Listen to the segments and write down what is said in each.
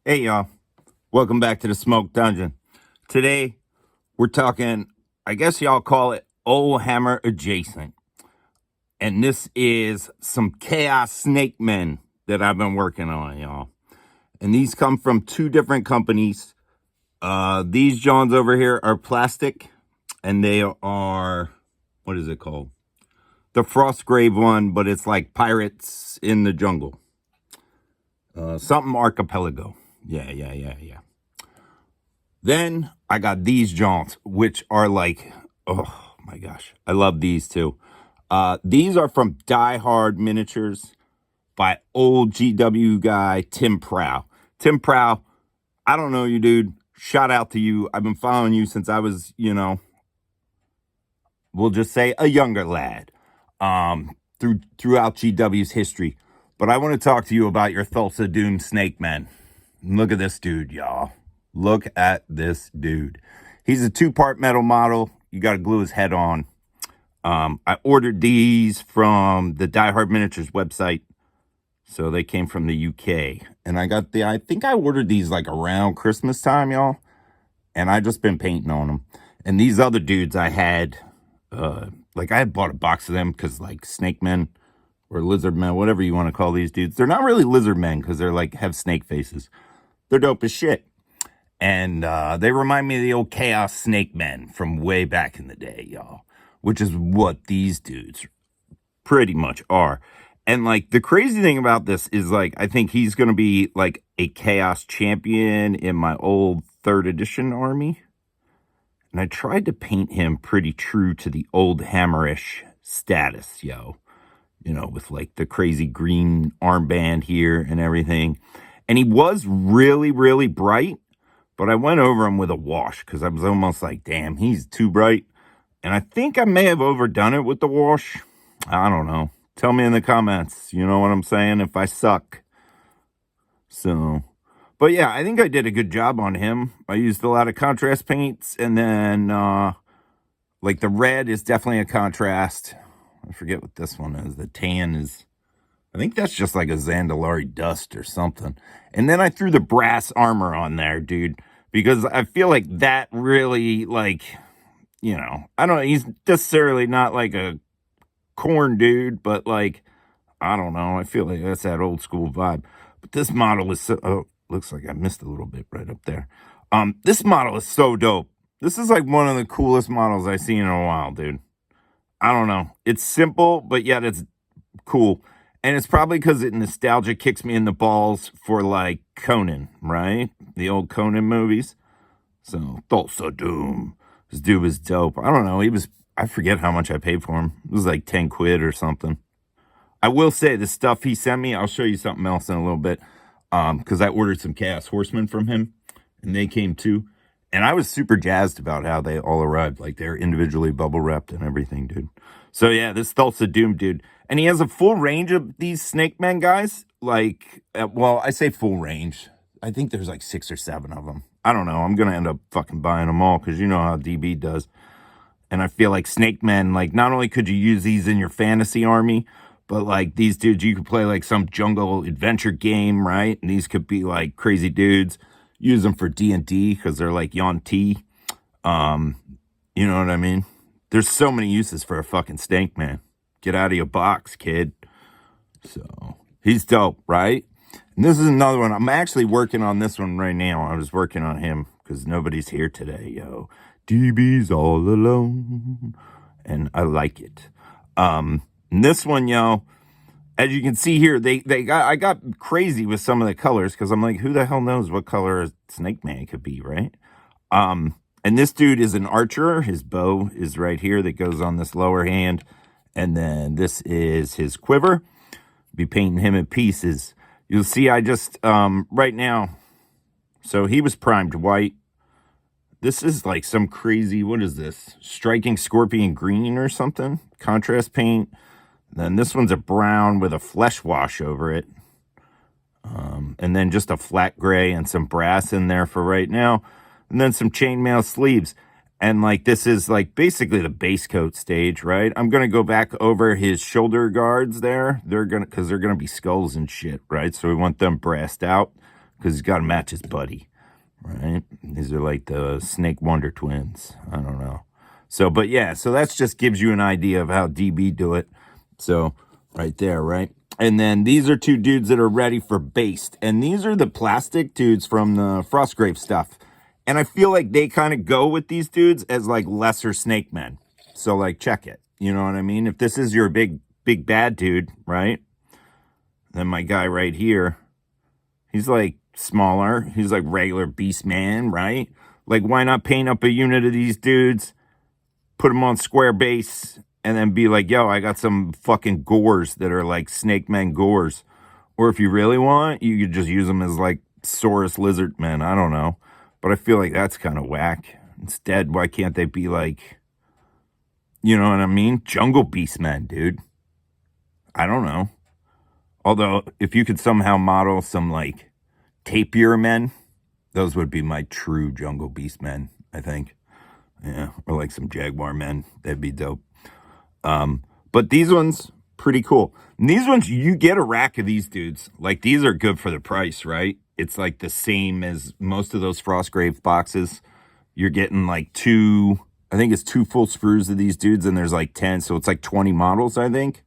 Hey y'all, welcome back to the Smoke Dungeon. Today we're talking, I guess y'all call it Oldhammer adjacent. And this is some Chaos Snakemen that I've been working on, y'all. And these come from two different companies. These Johns over here are plastic, and they are, what is it called? The Frostgrave one, but it's like pirates in the jungle. Something Archipelago. Yeah. Then I got these jaunts, which are like, oh my gosh, I love these too. These are from Diehard Miniatures by old GW guy Tim Prow. Tim Prow, I don't know you, dude. Shout out to you. I've been following you since I was, we'll just say a younger lad. Throughout GW's history. But I want to talk to you about your Thulsa Doom Snakemen. Look at this dude, y'all. Look at this dude. He's a 2-part metal model. You got to glue his head on. I ordered these from the Diehard Miniatures website. So they came from the UK. And I think I ordered these like around Christmas time, y'all. And I just been painting on them. And these other dudes I had, I had bought a box of them because like snake men or lizard men, whatever you want to call these dudes. They're not really lizard men because they're like have snake faces. They're dope as shit. And they remind me of the old Chaos Snakemen from way back in the day, y'all. Which is what these dudes pretty much are. And like the crazy thing about this is like I think he's going to be like a Chaos champion in my old 3rd edition army. And I tried to paint him pretty true to the Oldhammerish status, yo. You know, with like the crazy green armband here and everything. And he was really, really bright. But I went over him with a wash because I was almost like, damn, he's too bright. And I think I may have overdone it with the wash. I don't know. Tell me in the comments. You know what I'm saying? If I suck. So, but yeah, I think I did a good job on him. I used a lot of contrast paints. And then, like the red is definitely a contrast. I forget what this one is. The tan is, I think that's just like a Zandalari dust or something. And then I threw the brass armor on there, dude. Because I feel like that really, like, you know, I don't know. He's necessarily not like a corn dude, but like, I don't know. I feel like that's that old school vibe. But this model is so, oh, looks like I missed a little bit right up there. This model is so dope. This is like one of the coolest models I've seen in a while, dude. I don't know. It's simple, but yet it's cool. And it's probably because nostalgia kicks me in the balls for like Conan, right? The old Conan movies. So, Thulsa Doom. This dude was dope. I don't know. I forget how much I paid for him. It was like 10 quid or something. I will say the stuff he sent me, I'll show you something else in a little bit. Because I ordered some Chaos Horsemen from him. And they came too. And I was super jazzed about how they all arrived. Like they're individually bubble wrapped and everything, dude. So yeah, this Thulsa Doom dude. And he has a full range of these Snake Men guys. Like, well, I say full range. I think there's like 6 or 7 of them. I don't know. I'm going to end up fucking buying them all because you know how DB does. And I feel like Snake Men, like, not only could you use these in your fantasy army, but like these dudes, you could play like some jungle adventure game, right? And these could be like crazy dudes. Use them for D&D because they're like Yuan-ti. You know what I mean? There's so many uses for a fucking Snake Man. Get out of your box, kid. So, he's dope, right? And this is another one. I'm actually working on this one right now. I was working on him because nobody's here today, yo. DB's all alone. And I like it. And this one, yo, as you can see here, I got crazy with some of the colors because I'm like, who the hell knows what color a Snake Man could be, right? And this dude is an archer. His bow is right here that goes on this lower hand. And then this is his quiver. Be painting him in pieces. You'll see I just, right now, so he was primed white. This is like some crazy, what is this? Striking Scorpion green or something? Contrast paint. Then this one's a brown with a flesh wash over it. And then just a flat gray and some brass in there for right now. And then some chainmail sleeves. And like this is like basically the base coat stage, right? I'm going to go back over his shoulder guards there. Because they're going to be skulls and shit, right? So we want them brassed out. because he's got to match his buddy, right? These are like the Snake Wonder twins. I don't know. So, but yeah, so that just gives you an idea of how DB do it. So, right there, right? And then these are two dudes that are ready for based. And these are the plastic dudes from the Frostgrave stuff. And I feel like they kind of go with these dudes as like lesser snake men. So, like, check it. You know what I mean? If this is your big bad dude, right? Then my guy right here, he's like smaller. He's like regular beastman, right? Like, why not paint up a unit of these dudes, put them on square base, and then be like, yo, I got some fucking gores that are like snake men gores. Or if you really want, you could just use them as like Saurus lizard men. I don't know. But I feel like that's kind of whack. Instead, why can't they be like, you know what I mean? Jungle beastmen, dude. I don't know. Although, if you could somehow model some like tapir men, those would be my true jungle beastmen, I think. Yeah, or like some jaguar men. That'd be dope. But these ones, pretty cool. And these ones, you get a rack of these dudes. Like, these are good for the price, right? It's like the same as most of those Frostgrave boxes. You're getting like I think it's 2 full sprues of these dudes, and there's like 10, so it's like 20 models, I think.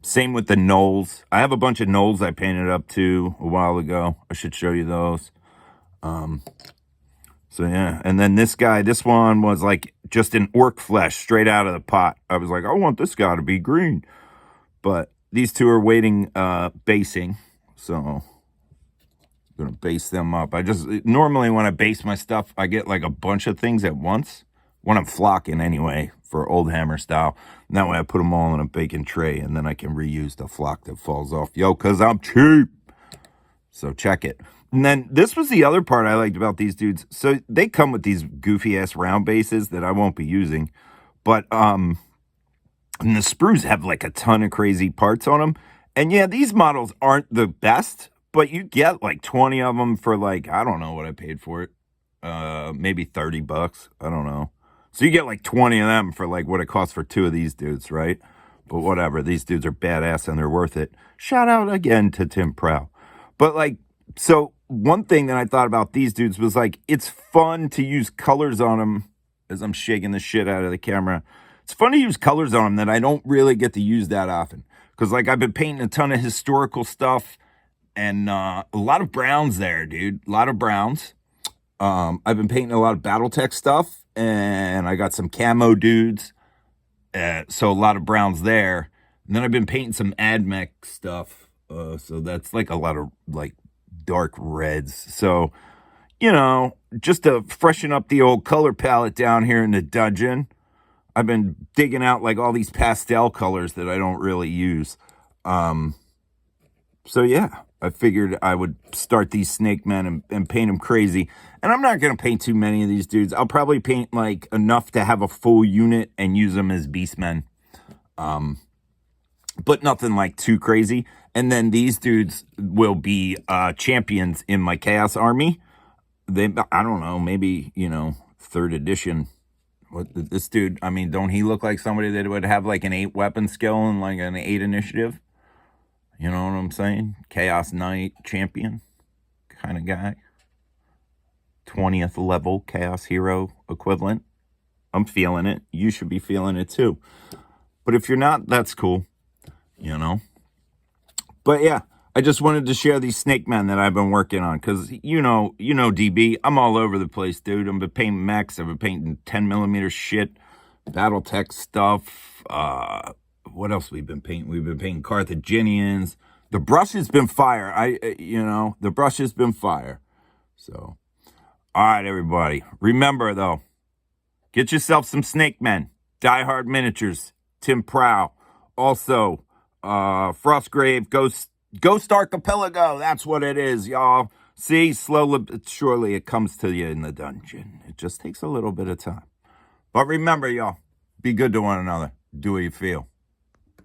Same with the Knolls. I have a bunch of Knolls I painted up too a while ago. I should show you those. So yeah, and then this one was like just an orc flesh straight out of the pot. I was like, I want this guy to be green. But these two are waiting basing, so I'm gonna base them up. Normally when I base my stuff, I get like a bunch of things at once when I'm flocking anyway for Oldhammer style. And that way I put them all in a baking tray, and then I can reuse the flock that falls off. Yo, cause I'm cheap. So check it. And then this was the other part I liked about these dudes. So they come with these goofy ass round bases that I won't be using, but and the sprues have like a ton of crazy parts on them. And yeah, these models aren't the best, but you get like 20 of them for like, I don't know what I paid for it. Maybe $30. I don't know. So you get like 20 of them for like what it costs for 2 of these dudes, right? But whatever, these dudes are badass and they're worth it. Shout out again to Tim Prow. But like, so one thing that I thought about these dudes was like, it's fun to use colors on them, as I'm shaking the shit out of the camera. It's fun to use colors on them that I don't really get to use that often. Because like, I've been painting a ton of historical stuff, and a lot of browns there, dude. A lot of browns. I've been painting a lot of Battletech stuff, and I got some camo dudes. So a lot of browns there. And then I've been painting some AdMech stuff. So that's like a lot of like dark reds. So, you know, just to freshen up the old color palette down here in the dungeon, I've been digging out like all these pastel colors that I don't really use. So yeah, I figured I would start these snake men and paint them crazy. And I'm not going to paint too many of these dudes. I'll probably paint like enough to have a full unit and use them as beastmen. But nothing like too crazy. And then these dudes will be champions in my Chaos army. I don't know, maybe, you know, 3rd edition. This dude, I mean, don't he look like somebody that would have like an 8 weapon skill and like an 8 initiative? You know what I'm saying? Chaos Knight champion kind of guy. 20th level Chaos Hero equivalent. I'm feeling it. You should be feeling it too. But if you're not, that's cool. You know? But yeah, I just wanted to share these snake men that I've been working on. Because, you know, DB, I'm all over the place, dude. I've been painting mechs. I've been painting 10mm shit. Battletech stuff. What else we've been painting? We've been painting Carthaginians. The brush has been fire. The brush has been fire. So, all right, everybody. Remember, though, get yourself some snake men. Diehard Miniatures. Tim Prow. Also, Frostgrave, Ghost Archipelago. That's what it is, y'all. See, slowly but surely it comes to you in the dungeon. It just takes a little bit of time. But remember, y'all, be good to one another. Do what you feel.